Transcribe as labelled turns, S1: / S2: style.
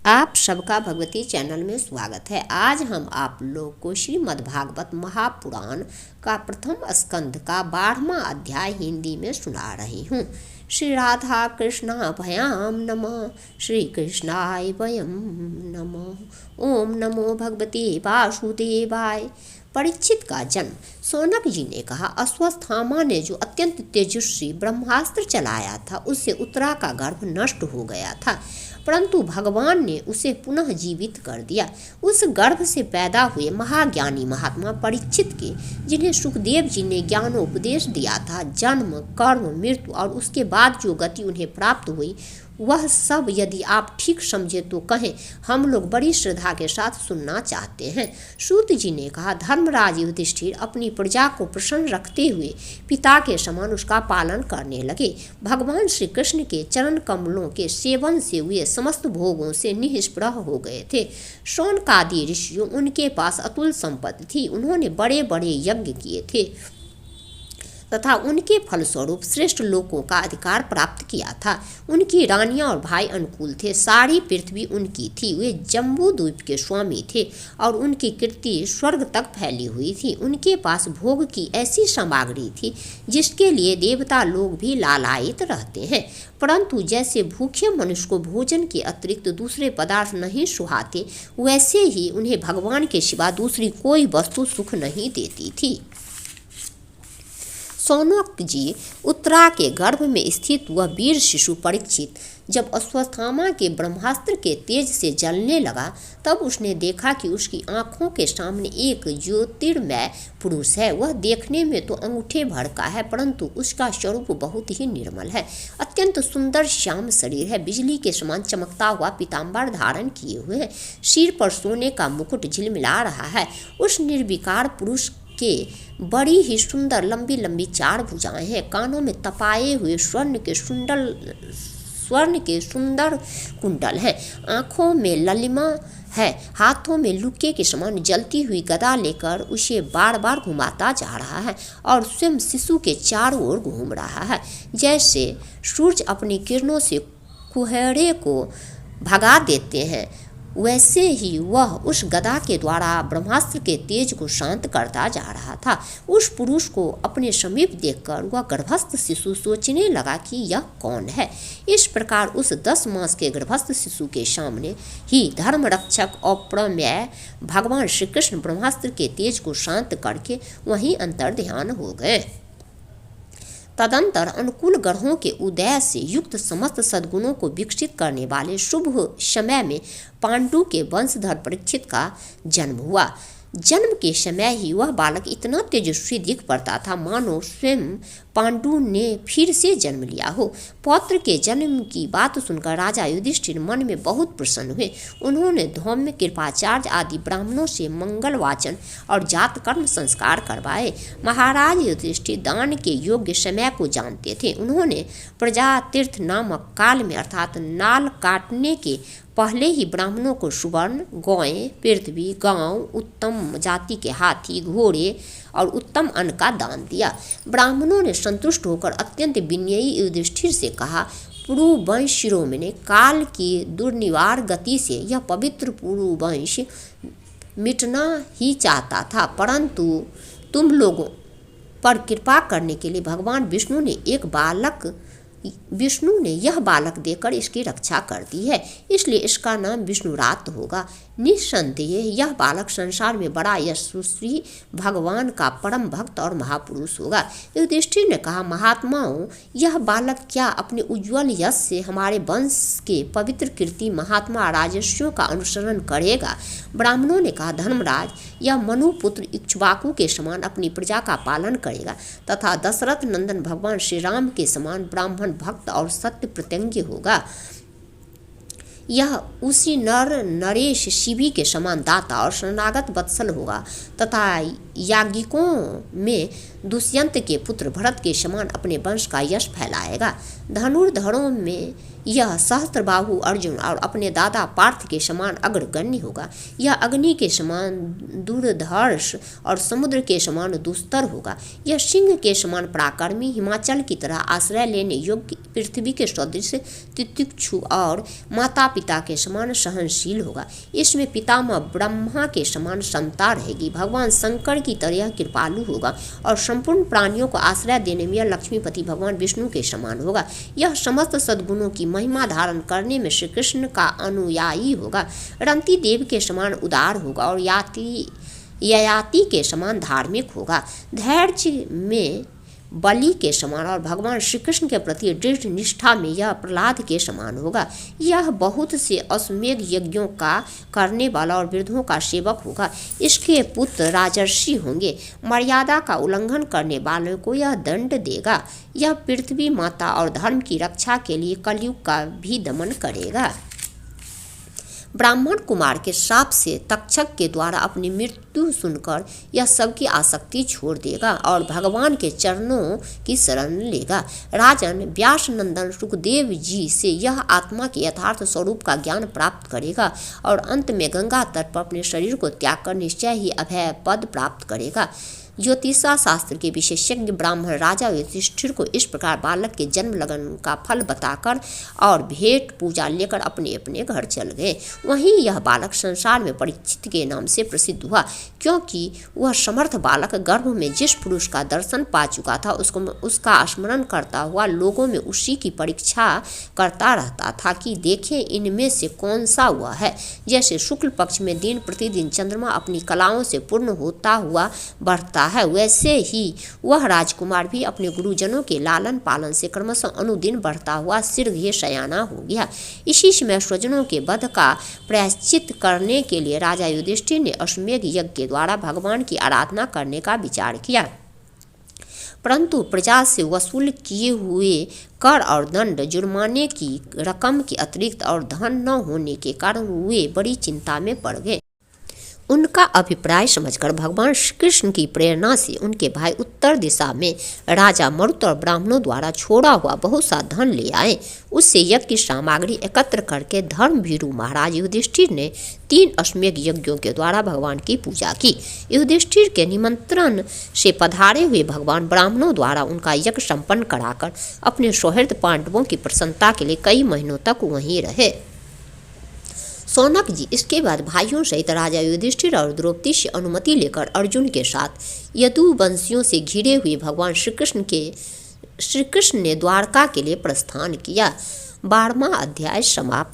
S1: आप सबका भगवती चैनल में स्वागत है। आज हम आप लोग को श्रीमद्भागवत महापुराण का प्रथम स्कंध का 12वां अध्याय हिंदी में सुना रही हूँ। श्री राधा कृष्णाभयाम नमः, श्री कृष्णाय वयम नमः। ओम नमो भगवते वासुदेवाय। परीक्षित का जन्म। सौनक जी ने कहा, अश्वत्थामा ने जो अत्यंत तेजस्वी ब्रह्मास्त्र चलाया था उससे उत्तरा का गर्भ नष्ट हो गया था, परंतु भगवान ने उसे पुनः जीवित कर दिया। उस गर्भ से पैदा हुए महाज्ञानी महात्मा परीक्षित के, जिन्हें सुखदेव जी ने ज्ञानोपदेश दिया था, जन्म, कर्म, मृत्यु और उसके बाद जो गति उन्हें प्राप्त हुई, वह सब यदि आप ठीक समझे तो कहें, हम लोग बड़ी श्रद्धा के साथ सुनना चाहते हैं। सूत जी ने कहा, धर्मराज युधिष्ठिर अपनी प्रजा को प्रसन्न रखते हुए पिता के समान उसका पालन करने लगे। भगवान श्री कृष्ण के चरण कमलों के सेवन से हुए समस्त भोगों से निष्प्रह हो गए थे। शौनकादि ऋषियों, उनके पास अतुल संपत्ति थी। उन्होंने बड़े बड़े यज्ञ किए थे तथा उनके फलस्वरूप श्रेष्ठ लोकों का अधिकार प्राप्त किया था। उनकी रानियां और भाई अनुकूल थे। सारी पृथ्वी उनकी थी। वे जम्बू द्वीप के स्वामी थे और उनकी कीर्ति स्वर्ग तक फैली हुई थी। उनके पास भोग की ऐसी सामग्री थी जिसके लिए देवता लोग भी लालायित रहते हैं, परंतु जैसे भूखे मनुष्य को भोजन के अतिरिक्त दूसरे पदार्थ नहीं सुहाते, वैसे ही उन्हें भगवान के सिवा दूसरी कोई वस्तु सुख नहीं देती थी। सौनक जी उत्तरा के गर्भ में स्थित वह वीर शिशु परीक्षित जब अश्वत्थामा के ब्रह्मास्त्र के तेज से जलने लगा, तब उसने देखा कि उसकी आंखों के सामने एक ज्योतिर्मय पुरुष है। वह देखने में तो अंगूठे भर का है, परंतु उसका स्वरूप बहुत ही निर्मल है। अत्यंत सुंदर श्याम शरीर है, बिजली के समान चमकता हुआ पीताम्बर धारण किए हुए है, सिर पर सोने का मुकुट झिलमिला रहा है। उस निर्विकार पुरुष के बड़ी ही सुंदर लंबी लंबी 4 भुजाएं हैं। कानों में तपाए हुए स्वर्ण के सुंदर कुंडल हैं। आंखों में ललिमा है। हाथों में लुक्के के समान जलती हुई गदा लेकर उसे बार बार घुमाता जा रहा है और स्वयं शिशु के चारों ओर घूम रहा है। जैसे सूर्य अपनी किरणों से कुहरे को भगा देते हैं, वैसे ही वह उस गदा के द्वारा ब्रह्मास्त्र के तेज को शांत करता जा रहा था। उस पुरुष को अपने समीप देखकर वह गर्भस्थ शिशु सोचने लगा कि यह कौन है। इस प्रकार उस 10 मास के गर्भस्थ शिशु के सामने ही धर्मरक्षक और प्रमेय भगवान श्री कृष्ण ब्रह्मास्त्र के तेज को शांत करके वहीं अंतर्ध्यान हो गए। तदंतर अनुकूल ग्रहों के उदय से युक्त समस्त सद्गुणों को विकसित करने वाले शुभ समय में पांडु के वंशधर परीक्षित का जन्म हुआ। जन्म के समय ही वह बालक इतना तेजस्वी दिख पड़ता था मानो स्वयं पांडु ने फिर से जन्म लिया हो। पौत्र के जन्म की बात सुनकर राजा युधिष्ठिर मन में बहुत प्रसन्न हुए। उन्होंने धौम्य, कृपाचार्य आदि ब्राह्मणों से मंगल वाचन और जात कर्म संस्कार करवाए। महाराज युधिष्ठिर दान के योग्य समय को जानते थे। उन्होंने प्रजातीर्थ नामक काल में अर्थात नाल काटने के पहले ही ब्राह्मणों को सुवर्ण, गौएं, पृथ्वी, गांव, उत्तम जाति के हाथी, घोड़े और उत्तम अन्न का दान दिया। ब्राह्मणों ने संतुष्ट होकर अत्यंत विनयी युधिष्ठिर से कहा, पुरुवंश शिरोमणि, काल की दुर्निवार गति से यह पवित्र पुरुवंश मिटना ही चाहता था, परंतु तुम लोगों पर कृपा करने के लिए भगवान विष्णु ने यह बालक देकर इसकी रक्षा कर दी है, इसलिए इसका नाम विष्णुरात होगा। निस्संदेह यह बालक संसार में बड़ा यशस्वी भगवान का परम भक्त और महापुरुष होगा। युधिष्ठिर ने कहा, महात्माओं, यह बालक क्या अपने उज्ज्वल यश से हमारे वंश के पवित्र कीर्ति महात्मा राजर्षियों का अनुसरण करेगा? ब्राह्मणों ने कहा, धर्मराज, यह मनुपुत्र इक्ष्वाकु के समान अपनी प्रजा का पालन करेगा तथा दशरथ नंदन भगवान श्री राम के समान ब्राह्मण भक्त और सत्य प्रत्यंगी होगा। यह उसी नरेश शिवी के समान दाता और शरणागत वत्सल होगा तथा याज्ञिकों में दुष्यंत के पुत्र भरत के समान अपने वंश का यश फैलाएगा। धनुर्धरों में यह सहस्त्रबाहु अर्जुन और अपने दादा पार्थ के समान अग्रगण्य होगा। यह अग्नि के समान दूरधर्ष और समुद्र के समान दुस्तर होगा। यह सिंह के समान पराक्रमी, हिमाचल की तरह आश्रय लेने योग्य, पृथ्वी के सदृश तितिक्षु और माता पिता के समान सहनशील होगा। इसमें पितामह ब्रह्मा के समान समता रहेगी। भगवान शंकर की तरह कृपालु होगा और संपूर्ण प्राणियों को आश्रय देने में यह लक्ष्मीपति भगवान विष्णु के समान होगा। यह समस्त सद्गुणों की महिमा धारण करने में श्री कृष्ण का अनुयायी होगा। रंती देव के समान उदार होगा और ययाति के समान धार्मिक होगा। धैर्य में बलि के समान और भगवान श्री कृष्ण के प्रति दृढ़ निष्ठा में यह प्रहलाद के समान होगा। यह बहुत से अश्वमेध यज्ञों का करने वाला और वृद्धों का सेवक होगा। इसके पुत्र राजर्षि होंगे। मर्यादा का उल्लंघन करने वालों को यह दंड देगा। यह पृथ्वी माता और धर्म की रक्षा के लिए कलयुग का भी दमन करेगा। ब्राह्मण कुमार के श्राप से तक्षक के द्वारा अपनी मृत्यु सुनकर यह सबकी आसक्ति छोड़ देगा और भगवान के चरणों की शरण लेगा। राजन व्यास नंदन सुखदेव जी से यह आत्मा के यथार्थ स्वरूप का ज्ञान प्राप्त करेगा और अंत में गंगा तट पर अपने शरीर को त्याग कर निश्चय ही अभय पद प्राप्त करेगा। ज्योतिषा शास्त्र के विशेषज्ञ ब्राह्मण राजा युधिष्ठिर को इस प्रकार बालक के जन्म लगन का फल बताकर और भेंट पूजा लेकर अपने अपने घर चल गए। वहीं यह बालक संसार में परीक्षित के नाम से प्रसिद्ध हुआ, क्योंकि वह समर्थ बालक गर्भ में जिस पुरुष का दर्शन पा चुका था उसका स्मरण करता हुआ लोगों में उसी की परीक्षा करता रहता था कि देखें इनमें से कौन सा हुआ है। जैसे शुक्ल पक्ष में दिन प्रतिदिन चंद्रमा अपनी कलाओं से पूर्ण होता हुआ बढ़ता है, वैसे ही वह राजकुमार भी अपने गुरुजनों के लालन पालन से क्रमशः अनुदिन बढ़ता हुआ शीघ्र सयाना हो गया। इसी समय स्वजनों के वध का प्रायश्चित करने के लिए राजा युधिष्ठिर ने अश्वमेध यज्ञ के द्वारा भगवान की आराधना करने का विचार किया, परंतु प्रजा से वसूल किए हुए कर और दंड जुर्माने की रकम के अतिरिक्त और धन न होने के कारण वे बड़ी चिंता में पड़ गए। उनका अभिप्राय समझकर भगवान श्री कृष्ण की प्रेरणा से उनके भाई उत्तर दिशा में राजा मरुत और ब्राह्मणों द्वारा छोड़ा हुआ बहुत सा धन ले आए। उससे यज्ञ की सामग्री एकत्र करके धर्मभीरु महाराज युधिष्ठिर ने 3 अश्वमेध यज्ञों के द्वारा भगवान की पूजा की। युधिष्ठिर के निमंत्रण से पधारे हुए भगवान ब्राह्मणों द्वारा उनका यज्ञ संपन्न कराकर अपने सौहृद पांडवों की प्रसन्नता के लिए कई महीनों तक वहीं रहे। सौनक जी इसके बाद भाइयों सहित राजा युधिष्ठिर और द्रौपदी से अनुमति लेकर अर्जुन के साथ यदुवंशियों से घिरे हुए भगवान श्री कृष्ण ने द्वारका के लिए प्रस्थान किया। 12वां अध्याय समाप्त।